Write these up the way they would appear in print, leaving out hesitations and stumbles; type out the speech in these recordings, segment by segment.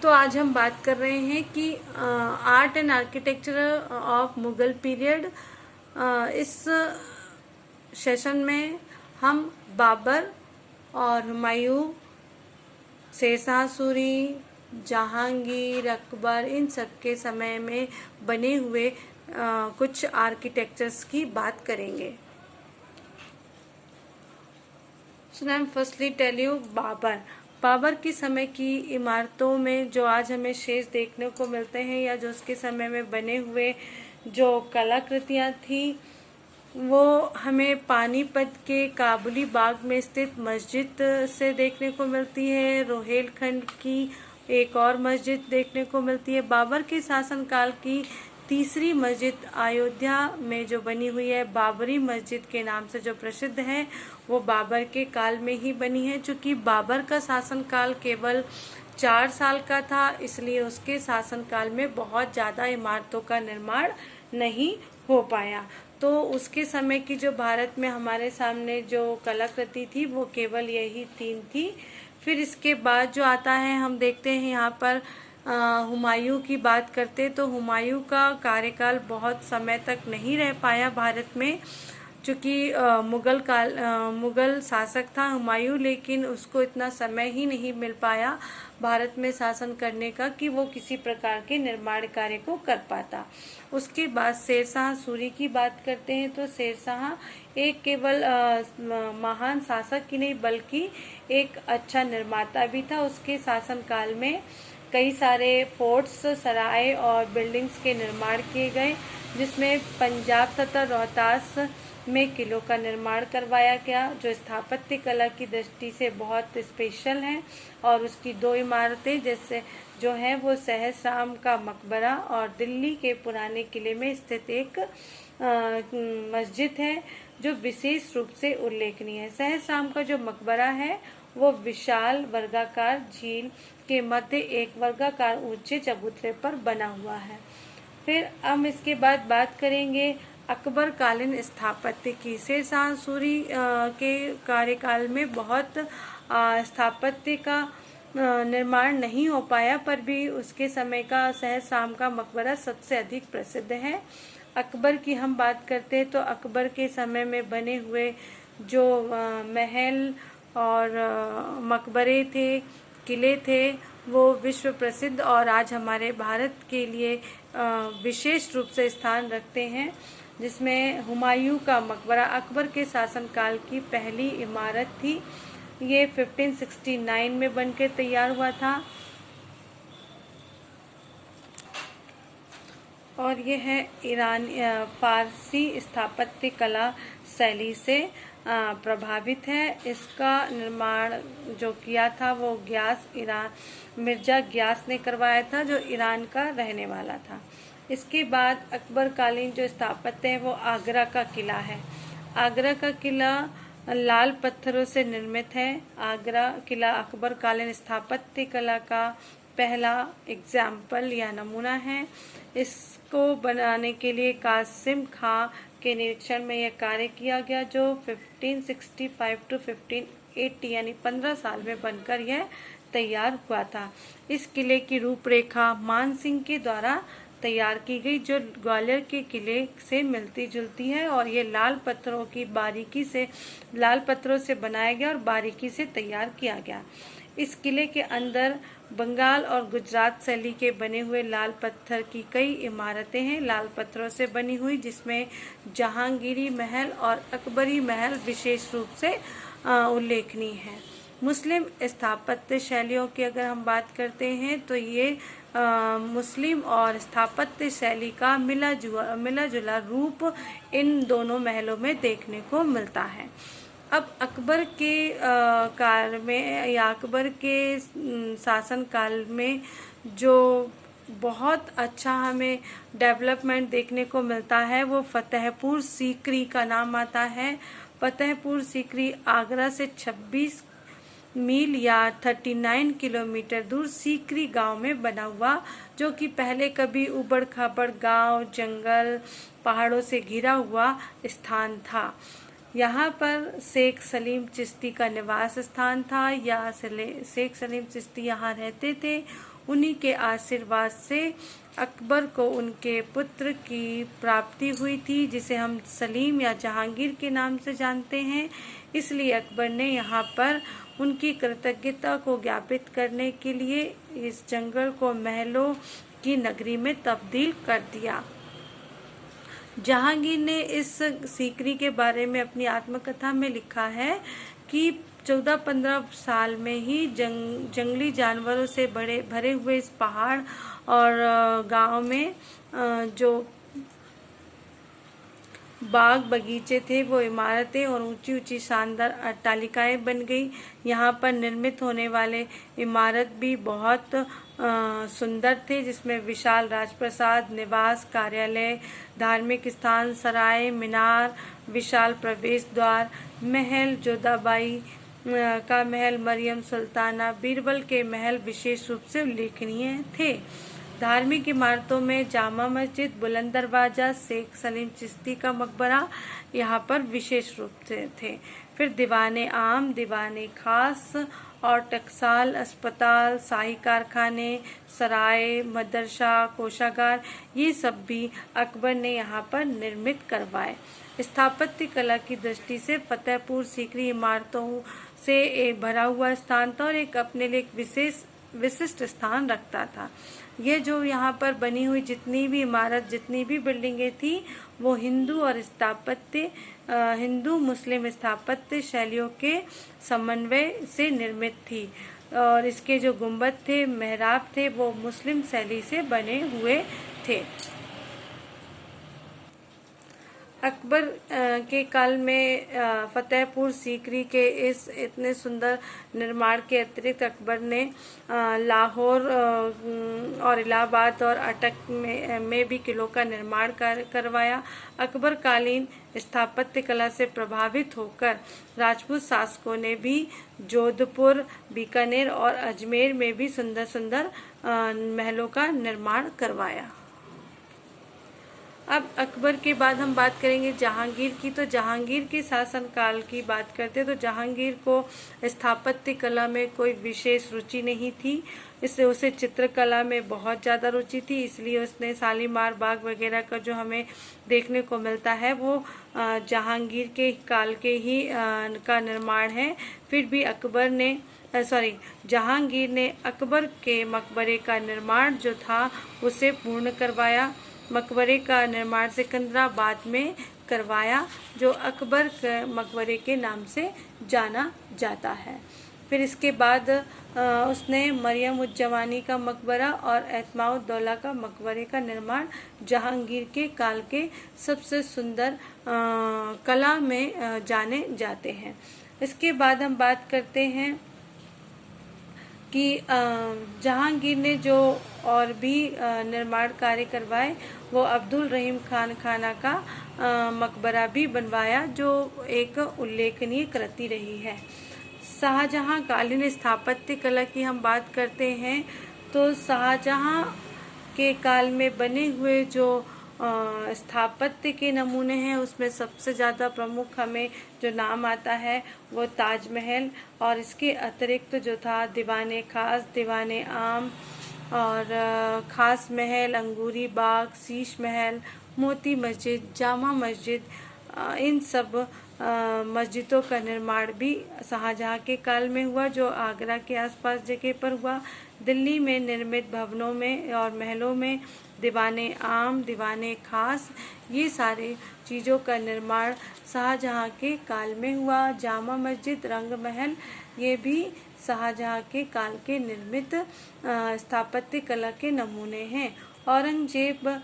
तो आज हम बात कर रहे हैं कि art and architecture of Mughal period. इस सेशन में हम बाबर और हुमायूं, शेरशाह सूरी, जहांगीर, अकबर, इन सब के समय में बने हुए कुछ आर्किटेक्चर्स की बात करेंगे। So I am firstly tell you Babur के समय की इमारतों में जो आज हमें शेष देखने को मिलते हैं या जो उसके समय में बने हुए जो कलाकृतियाँ थी वो हमें पानीपत के काबुली बाग में स्थित मस्जिद से देखने को मिलती है। रोहेलखंड की एक और मस्जिद देखने को मिलती है। बाबर के शासनकाल की तीसरी मस्जिद अयोध्या में जो बनी हुई है, बाबरी मस्जिद के नाम से जो प्रसिद्ध है, वो बाबर के काल में ही बनी है। चूँकि बाबर का शासनकाल केवल 4 साल का था, इसलिए उसके शासनकाल में बहुत ज़्यादा इमारतों का निर्माण नहीं हो पाया। तो उसके समय की जो भारत में हमारे सामने जो कलाकृति थी वो केवल यही 3 थी। फिर इसके बाद जो आता है, हम देखते हैं यहाँ पर हुमायूं की बात करते तो हुमायूं का कार्यकाल बहुत समय तक नहीं रह पाया भारत में, चूँकि मुगल शासक था हुमायूं, लेकिन उसको इतना समय ही नहीं मिल पाया भारत में शासन करने का कि वो किसी प्रकार के निर्माण कार्य को कर पाता। उसके बाद शेरशाह सूरी की बात करते हैं तो शेरशाह एक केवल महान शासक ही नहीं बल्कि एक अच्छा निर्माता भी था। उसके शासनकाल में कई सारे फोर्ट्स, सराय और बिल्डिंग्स के निर्माण किए गए, जिसमें पंजाब तथा रोहतास में किलों का निर्माण करवाया गया, जो स्थापत्य कला की दृष्टि से बहुत स्पेशल हैं। और उसकी 2 इमारतें जैसे जो हैं वो सहस्राम का मकबरा और दिल्ली के पुराने किले में स्थित एक मस्जिद है जो विशेष रूप से उल्लेखनीय है। सहस्राम का जो मकबरा है वो विशाल वर्गाकार झील के मध्य एक वर्गाकार ऊंचे चबूतरे पर बना हुआ है। फिर हम इसके बाद बात करेंगे अकबर कालीन स्थापत्य की। शेरशाह सूरी के कार्यकाल में बहुत स्थापत्य का निर्माण नहीं हो पाया, पर भी उसके समय का सहस्राम का मकबरा सबसे अधिक प्रसिद्ध है। अकबर की हम बात करते हैं तो अकबर के समय में बने हुए जो महल और मकबरे थे, किले थे, वो विश्व प्रसिद्ध और आज हमारे भारत के लिए विशेष रूप से स्थान रखते हैं, जिसमें हुमायूं का मकबरा अकबर के शासनकाल की पहली इमारत थी। ये 1569 में बनकर तैयार हुआ था और ये है ईरानी फारसी स्थापत्य कला शैली से प्रभावित है। इसका निर्माण जो किया था वो मिर्जा ग्यास ने करवाया था, जो ईरान का रहने वाला था। इसके बाद अकबर कालीन जो स्थापत्य है वो आगरा का किला है। आगरा का किला लाल पत्थरों से निर्मित है। आगरा किला अकबर कालीन स्थापत्य कला का पहला एग्जाम्पल या नमूना है। इसको बनाने के लिए कासिम खां के निरीक्षण में यह कार्य किया गया, जो 1565 to 1580 यानी 15 साल में बनकर यह तैयार हुआ था। इस किले की रूपरेखा मान सिंह के द्वारा तैयार की गई, जो ग्वालियर के किले से मिलती जुलती है, और ये लाल पत्थरों से बनाया गया और बारीकी से तैयार किया गया। इस किले के अंदर बंगाल और गुजरात शैली के बने हुए लाल पत्थर की कई इमारतें हैं, लाल पत्थरों से बनी हुई, जिसमें जहांगीरी महल और अकबरी महल विशेष रूप से उल्लेखनीय है। मुस्लिम स्थापत्य शैलियों की अगर हम बात करते हैं तो ये मुस्लिम और स्थापत्य शैली का मिला जुला रूप इन दोनों महलों में देखने को मिलता है। अब अकबर के काल में या अकबर के शासन काल में जो बहुत अच्छा हमें डेवलपमेंट देखने को मिलता है वो फतेहपुर सीकरी का नाम आता है। फतेहपुर सीकरी आगरा से 26 मील या 39 किलोमीटर दूर सीकरी गांव में बना हुआ, जो कि पहले कभी उबड़ खाबड़ गांव, जंगल, पहाड़ों से घिरा हुआ स्थान था। यहाँ पर शेख सलीम चिश्ती का निवास स्थान था या शेख सलीम चिश्ती यहाँ रहते थे। उन्हीं के आशीर्वाद से अकबर को उनके पुत्र की प्राप्ति हुई थी, जिसे हम सलीम या जहांगीर के नाम से जानते हैं। इसलिए अकबर ने यहाँ पर उनकी कृतज्ञता को ज्ञापित करने के लिए इस जंगल को महलों की नगरी में तब्दील कर दिया। जहांगीर ने इस सीकरी के बारे में अपनी आत्मकथा में लिखा है कि 14-15 साल में ही जंगली जानवरों से भरे हुए इस पहाड़ और गांव में जो बाग बगीचे थे वो इमारतें और ऊंची ऊंची शानदार अट्टालिकाएं बन गई। यहाँ पर निर्मित होने वाले इमारत भी बहुत सुंदर थे, जिसमें विशाल राजप्रासाद, निवास, कार्यालय, धार्मिक स्थान, सराय, मीनार, विशाल प्रवेश द्वार, महल, जोधाबाई का महल, मरियम सुल्ताना, बीरबल के महल विशेष रूप से उल्लेखनीय थे। धार्मिक इमारतों में जामा मस्जिद, बुलंद दरवाजा, शेख सलीम चिश्ती का मकबरा यहाँ पर विशेष रूप से थे। फिर दीवाने आम, दीवाने खास और टकसाल, अस्पताल, शाही कारखाने, सराय, मदरसा, कोषागार, ये सब भी अकबर ने यहाँ पर निर्मित करवाए। स्थापत्य कला की दृष्टि से फतेहपुर सीकरी इमारतों से एक भरा हुआ स्थान था और एक अपने लिए एक विशिष्ट स्थान रखता था। ये जो यहाँ पर बनी हुई जितनी भी इमारत, जितनी भी बिल्डिंगें थी, वो हिंदू मुस्लिम स्थापत्य शैलियों के समन्वय से निर्मित थी और इसके जो गुंबद थे, मेहराब थे, वो मुस्लिम शैली से बने हुए थे। अकबर के काल में फतेहपुर सीकरी के इस इतने सुंदर निर्माण के अतिरिक्त अकबर ने लाहौर और इलाहाबाद और अटक में भी किलों का निर्माण करवाया। अकबर कालीन स्थापत्य कला से प्रभावित होकर राजपूत शासकों ने भी जोधपुर, बीकानेर और अजमेर में भी सुंदर सुंदर महलों का निर्माण करवाया। अब अकबर के बाद हम बात करेंगे जहांगीर की। तो जहांगीर के शासनकाल की बात करते हैं तो जहांगीर को स्थापत्य कला में कोई विशेष रुचि नहीं थी। इससे उसे चित्रकला में बहुत ज़्यादा रुचि थी, इसलिए उसने शालीमार बाग वगैरह का जो हमें देखने को मिलता है वो जहांगीर के काल के ही का निर्माण है। फिर भी जहांगीर ने अकबर के मकबरे का निर्माण जो था उसे पूर्ण करवाया। मकबरे का निर्माण सिकंदराबाद में करवाया, जो अकबर के मकबरे के नाम से जाना जाता है। फिर इसके बाद उसने मरियम उज जमानी का मकबरा और एतमाउद्दौला का मकबरे का निर्माण जहांगीर के काल के सबसे सुंदर कला में जाने जाते हैं। इसके बाद हम बात करते हैं कि जहांगीर ने जो और भी निर्माण कार्य करवाए, वो अब्दुल रहीम खान खाना का मकबरा भी बनवाया, जो एक उल्लेखनीय कृति रही है। शाहजहां कालीन स्थापत्य कला की हम बात करते हैं तो शाहजहां के काल में बने हुए जो स्थापत्य के नमूने हैं उसमें सबसे ज़्यादा प्रमुख हमें जो नाम आता है वो ताजमहल और इसके अतिरिक्त जो था दीवाने खास, दीवाने आम और खास महल, अंगूरी बाग, शीश महल, मोती मस्जिद, जामा मस्जिद, इन सब मस्जिदों का निर्माण भी शाहजहां के काल में हुआ, जो आगरा के आसपास जगह पर हुआ। दिल्ली में निर्मित भवनों में और महलों में दीवाने आम, दीवाने खास, ये सारे चीज़ों का निर्माण शाहजहां के काल में हुआ। जामा मस्जिद, रंग महल, ये भी शाहजहां के काल के निर्मित स्थापत्य कला के नमूने हैं। औरंगजेब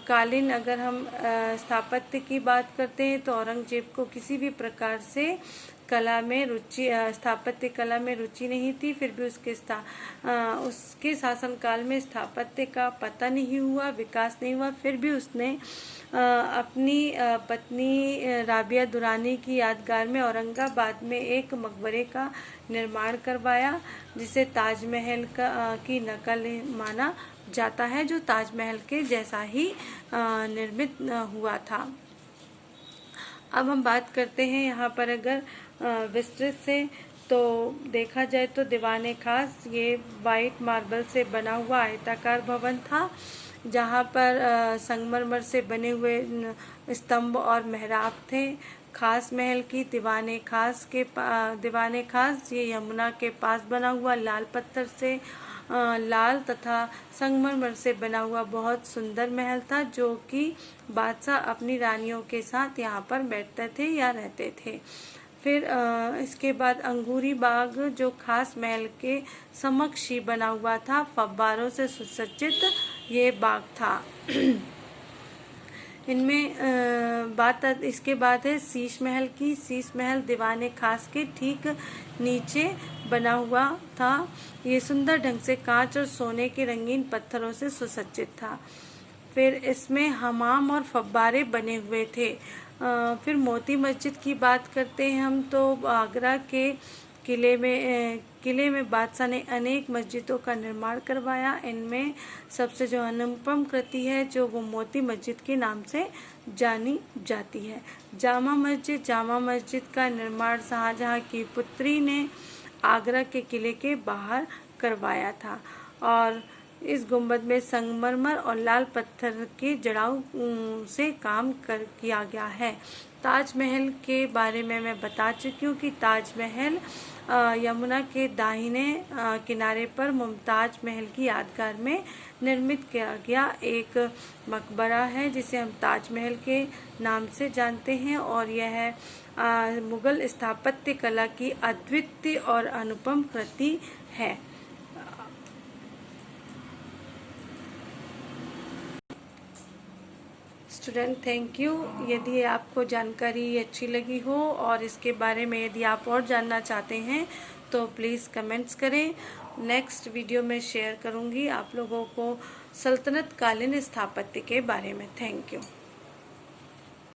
कालीन अगर हम स्थापत्य की बात करते हैं तो औरंगजेब को किसी भी प्रकार से स्थापत्य कला में रुचि नहीं थी। फिर भी उसके शासनकाल में स्थापत्य का पता नहीं हुआ, विकास नहीं हुआ। फिर भी उसने अपनी पत्नी राबिया दुरानी की यादगार में औरंगाबाद में एक मकबरे का निर्माण करवाया, जिसे ताजमहल की नकल माना जाता है, जो ताजमहल के जैसा ही निर्मित हुआ था। अब हम बात करते हैं यहाँ पर अगर विस्तृत से तो देखा जाए तो दीवाने खास ये वाइट मार्बल से बना हुआ आयताकार भवन था, जहाँ पर संगमरमर से बने हुए स्तंभ और मेहराब थे। खास महल की दीवाने खास ये यमुना के पास बना हुआ लाल पत्थर से लाल तथा संगमरमर से बना हुआ बहुत सुंदर महल था, जो कि बादशाह अपनी रानियों के साथ यहाँ पर बैठते थे या रहते थे। फिर इसके बाद अंगूरी बाग जो खास महल के समक्ष ही बना हुआ था, फव्वारों से सुसज्जित ये बाग था। इनमें इसके बाद है शीश महल की। शीश महल दीवाने खास के ठीक नीचे बना हुआ था। ये सुंदर ढंग से कांच और सोने के रंगीन पत्थरों से सुसज्जित था। फिर इसमें हमाम और फव्वारे बने हुए थे। फिर मोती मस्जिद की बात करते हैं हम, तो आगरा के किले में बादशाह ने अनेक मस्जिदों का निर्माण करवाया। इनमें सबसे जो अनुपम कृति है जो वो मोती मस्जिद के नाम से जानी जाती है। जामा मस्जिद का निर्माण शाहजहां की पुत्री ने आगरा के किले के बाहर करवाया था और इस गुंबद में संगमरमर और लाल पत्थर के जड़ाऊ से काम किया गया है। ताजमहल के बारे में मैं बता चुकी हूँ कि ताजमहल यमुना के दाहिने किनारे पर मुमताज महल की यादगार में निर्मित किया गया एक मकबरा है, जिसे हम ताजमहल के नाम से जानते हैं, और यह मुगल स्थापत्य कला की अद्वितीय और अनुपम कृति है। Student, thank you. यदि आपको जानकारी अच्छी लगी हो और इसके बारे में यदि आप और जानना चाहते हैं तो प्लीज़ कमेंट्स करें। नेक्स्ट वीडियो में शेयर करूंगी आप लोगों को सल्तनत कालीन स्थापत्य के बारे में। Thank you.